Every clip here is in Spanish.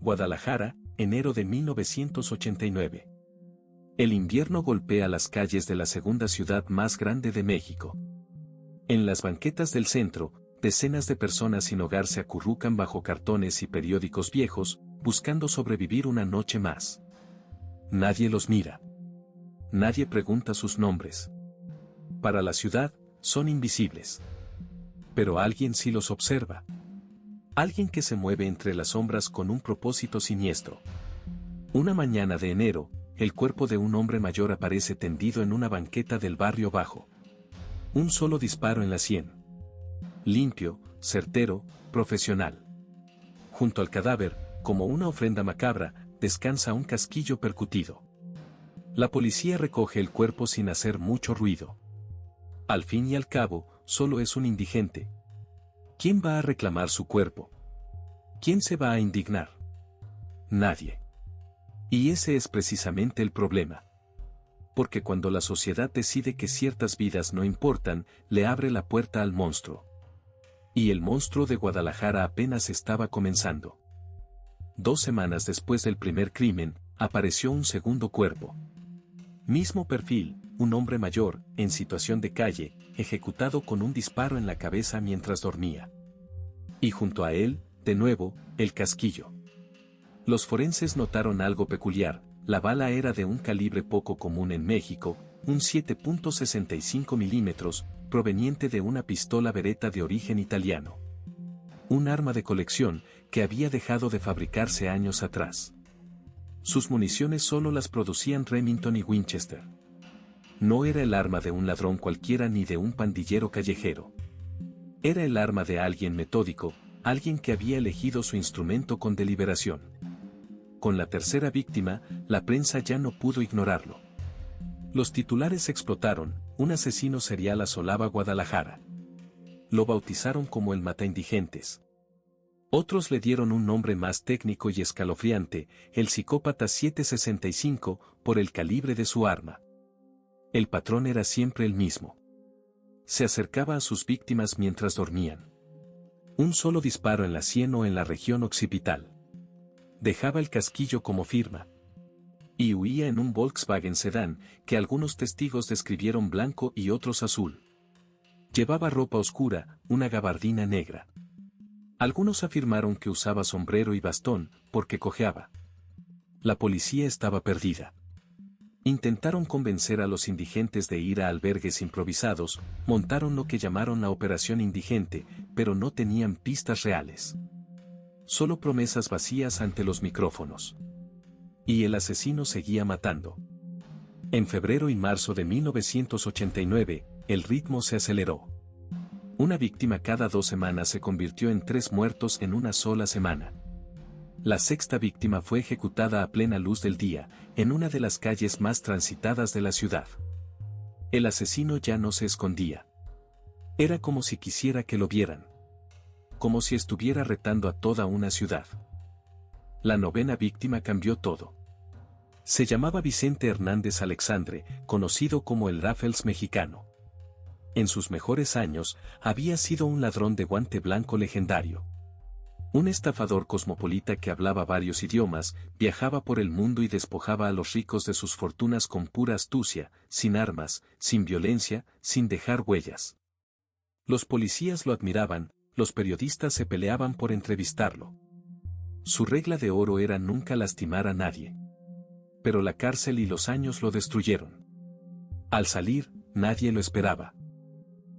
Guadalajara, enero de 1989. El invierno golpea las calles de la segunda ciudad más grande de México. En las banquetas del centro, decenas de personas sin hogar se acurrucan bajo cartones y periódicos viejos, buscando sobrevivir una noche más. Nadie los mira. Nadie pregunta sus nombres. Para la ciudad, son invisibles. Pero alguien sí los observa. Alguien que se mueve entre las sombras con un propósito siniestro. Una mañana de enero, el cuerpo de un hombre mayor aparece tendido en una banqueta del barrio bajo. Un solo disparo en la sien. Limpio, certero, profesional. Junto al cadáver, como una ofrenda macabra, descansa un casquillo percutido. La policía recoge el cuerpo sin hacer mucho ruido. Al fin y al cabo, solo es un indigente. ¿Quién va a reclamar su cuerpo? ¿Quién se va a indignar? Nadie. Y ese es precisamente el problema. Porque cuando la sociedad decide que ciertas vidas no importan, le abre la puerta al monstruo. Y el monstruo de Guadalajara apenas estaba comenzando. 2 semanas después del primer crimen, apareció un segundo cuerpo. Mismo perfil, un hombre mayor, en situación de calle, ejecutado con un disparo en la cabeza mientras dormía. Y junto a él, de nuevo, el casquillo. Los forenses notaron algo peculiar: la bala era de un calibre poco común en México, un 7.65 milímetros, proveniente de una pistola Beretta de origen italiano. Un arma de colección, que había dejado de fabricarse años atrás. Sus municiones solo las producían Remington y Winchester. No era el arma de un ladrón cualquiera ni de un pandillero callejero. Era el arma de alguien metódico, alguien que había elegido su instrumento con deliberación. Con la tercera víctima, la prensa ya no pudo ignorarlo. Los titulares explotaron: un asesino serial asolaba Guadalajara. Lo bautizaron como el Mataindigentes. Otros le dieron un nombre más técnico y escalofriante: el psicópata 765, por el calibre de su arma. El patrón era siempre el mismo. Se acercaba a sus víctimas mientras dormían. Un solo disparo en la sien o en la región occipital. Dejaba el casquillo como firma. Y huía en un Volkswagen sedán, que algunos testigos describieron blanco y otros azul. Llevaba ropa oscura, una gabardina negra. Algunos afirmaron que usaba sombrero y bastón, porque cojeaba. La policía estaba perdida. Intentaron convencer a los indigentes de ir a albergues improvisados, montaron lo que llamaron la Operación Indigente, pero no tenían pistas reales. Solo promesas vacías ante los micrófonos. Y el asesino seguía matando. En febrero y marzo de 1989, el ritmo se aceleró. Una víctima cada 2 semanas se convirtió en 3 muertos en una sola semana. La sexta víctima fue ejecutada a plena luz del día, en una de las calles más transitadas de la ciudad. El asesino ya no se escondía. Era como si quisiera que lo vieran. Como si estuviera retando a toda una ciudad. La 9ª víctima cambió todo. Se llamaba Vicente Hernández Alexandre, conocido como el Raffles mexicano. En sus mejores años, había sido un ladrón de guante blanco legendario. Un estafador cosmopolita que hablaba varios idiomas, viajaba por el mundo y despojaba a los ricos de sus fortunas con pura astucia, sin armas, sin violencia, sin dejar huellas. Los policías lo admiraban, los periodistas se peleaban por entrevistarlo. Su regla de oro era nunca lastimar a nadie. Pero la cárcel y los años lo destruyeron. Al salir, nadie lo esperaba.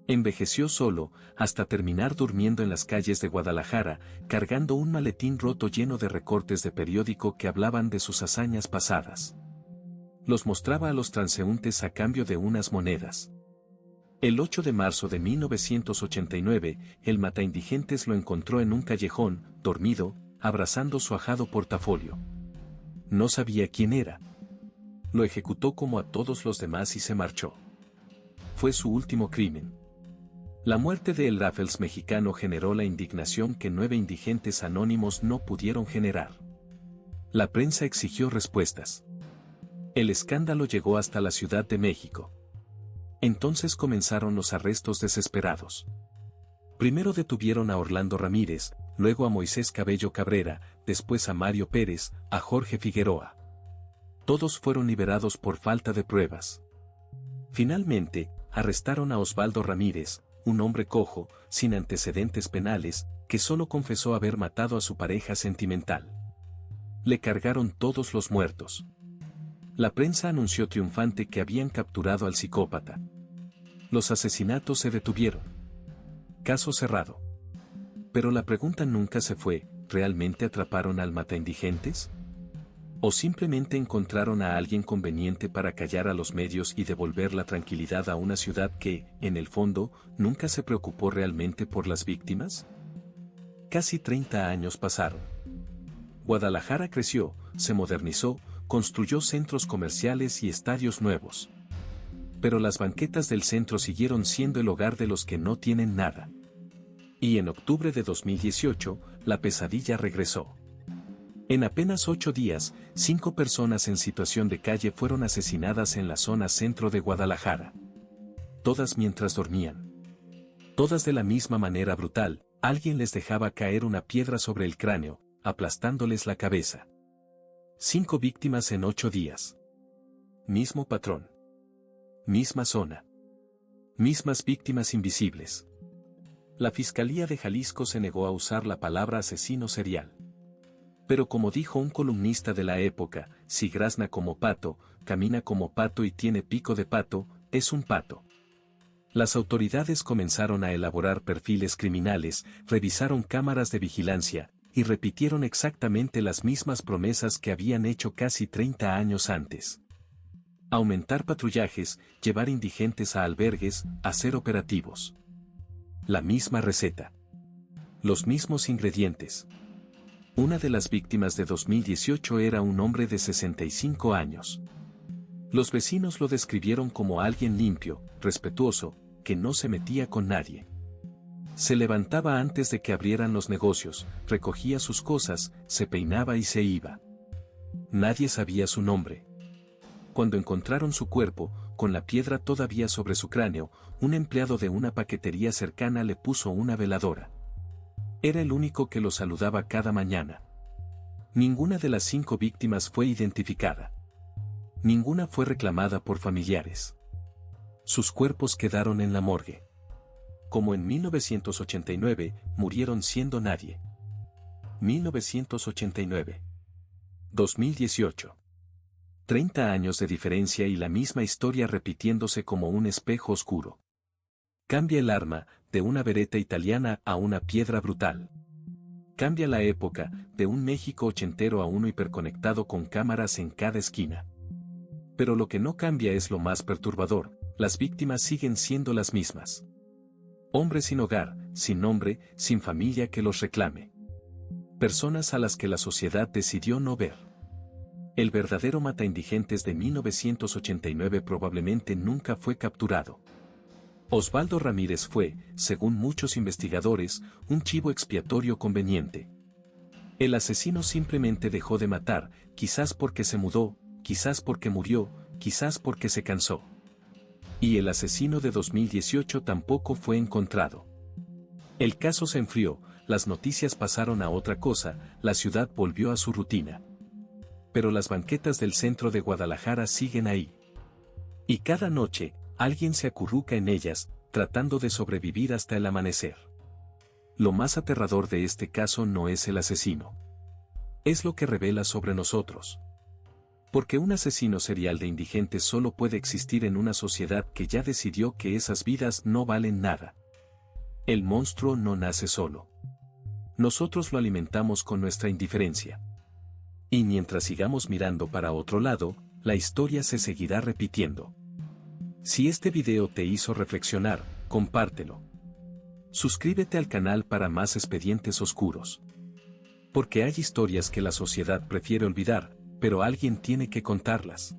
Envejeció solo, hasta terminar durmiendo en las calles de Guadalajara, cargando un maletín roto lleno de recortes de periódico que hablaban de sus hazañas pasadas. Los mostraba a los transeúntes a cambio de unas monedas. El 8 de marzo de 1989, el Mataindigentes lo encontró en un callejón, dormido, abrazando su ajado portafolio. No sabía quién era. Lo ejecutó como a todos los demás y se marchó. Fue su último crimen. La muerte de el Raffles mexicano generó la indignación que 9 indigentes anónimos no pudieron generar. La prensa exigió respuestas. El escándalo llegó hasta la Ciudad de México. Entonces comenzaron los arrestos desesperados. Primero detuvieron a Orlando Ramírez, luego a Moisés Cabello Cabrera, después a Mario Pérez, a Jorge Figueroa. Todos fueron liberados por falta de pruebas. Finalmente, arrestaron a Osvaldo Ramírez, un hombre cojo, sin antecedentes penales, que solo confesó haber matado a su pareja sentimental. Le cargaron todos los muertos. La prensa anunció triunfante que habían capturado al psicópata. Los asesinatos se detuvieron. Caso cerrado. Pero la pregunta nunca se fue, ¿realmente atraparon al mataindigentes? ¿O simplemente encontraron a alguien conveniente para callar a los medios y devolver la tranquilidad a una ciudad que, en el fondo, nunca se preocupó realmente por las víctimas? Casi 30 años pasaron. Guadalajara creció, se modernizó, construyó centros comerciales y estadios nuevos. Pero las banquetas del centro siguieron siendo el hogar de los que no tienen nada. Y en octubre de 2018, la pesadilla regresó. En apenas 8 días, 5 personas en situación de calle fueron asesinadas en la zona centro de Guadalajara. Todas mientras dormían. Todas de la misma manera brutal, alguien les dejaba caer una piedra sobre el cráneo, aplastándoles la cabeza. 5 víctimas en 8 días. Mismo patrón. Misma zona. Mismas víctimas invisibles. La Fiscalía de Jalisco se negó a usar la palabra asesino serial. Pero como dijo un columnista de la época, si grazna como pato, camina como pato y tiene pico de pato, es un pato. Las autoridades comenzaron a elaborar perfiles criminales, revisaron cámaras de vigilancia, y repitieron exactamente las mismas promesas que habían hecho casi 30 años antes. Aumentar patrullajes, llevar indigentes a albergues, hacer operativos. La misma receta. Los mismos ingredientes. Una de las víctimas de 2018 era un hombre de 65 años. Los vecinos lo describieron como alguien limpio, respetuoso, que no se metía con nadie. Se levantaba antes de que abrieran los negocios, recogía sus cosas, se peinaba y se iba. Nadie sabía su nombre. Cuando encontraron su cuerpo, con la piedra todavía sobre su cráneo, un empleado de una paquetería cercana le puso una veladora. Era el único que lo saludaba cada mañana. Ninguna de las 5 víctimas fue identificada. Ninguna fue reclamada por familiares. Sus cuerpos quedaron en la morgue. Como en 1989, murieron siendo nadie. 1989. 2018. 30 años de diferencia y la misma historia repitiéndose como un espejo oscuro. Cambia el arma, de una bereta italiana a una piedra brutal. Cambia la época, de un México ochentero a uno hiperconectado con cámaras en cada esquina. Pero lo que no cambia es lo más perturbador, las víctimas siguen siendo las mismas. Hombres sin hogar, sin nombre, sin familia que los reclame. Personas a las que la sociedad decidió no ver. El verdadero mataindigentes de 1989 probablemente nunca fue capturado. Osvaldo Ramírez fue, según muchos investigadores, un chivo expiatorio conveniente. El asesino simplemente dejó de matar, quizás porque se mudó, quizás porque murió, quizás porque se cansó. Y el asesino de 2018 tampoco fue encontrado. El caso se enfrió, las noticias pasaron a otra cosa, la ciudad volvió a su rutina. Pero las banquetas del centro de Guadalajara siguen ahí. Y cada noche, alguien se acurruca en ellas, tratando de sobrevivir hasta el amanecer. Lo más aterrador de este caso no es el asesino. Es lo que revela sobre nosotros. Porque un asesino serial de indigentes solo puede existir en una sociedad que ya decidió que esas vidas no valen nada. El monstruo no nace solo. Nosotros lo alimentamos con nuestra indiferencia. Y mientras sigamos mirando para otro lado, la historia se seguirá repitiendo. Si este video te hizo reflexionar, compártelo. Suscríbete al canal para más expedientes oscuros. Porque hay historias que la sociedad prefiere olvidar, pero alguien tiene que contarlas.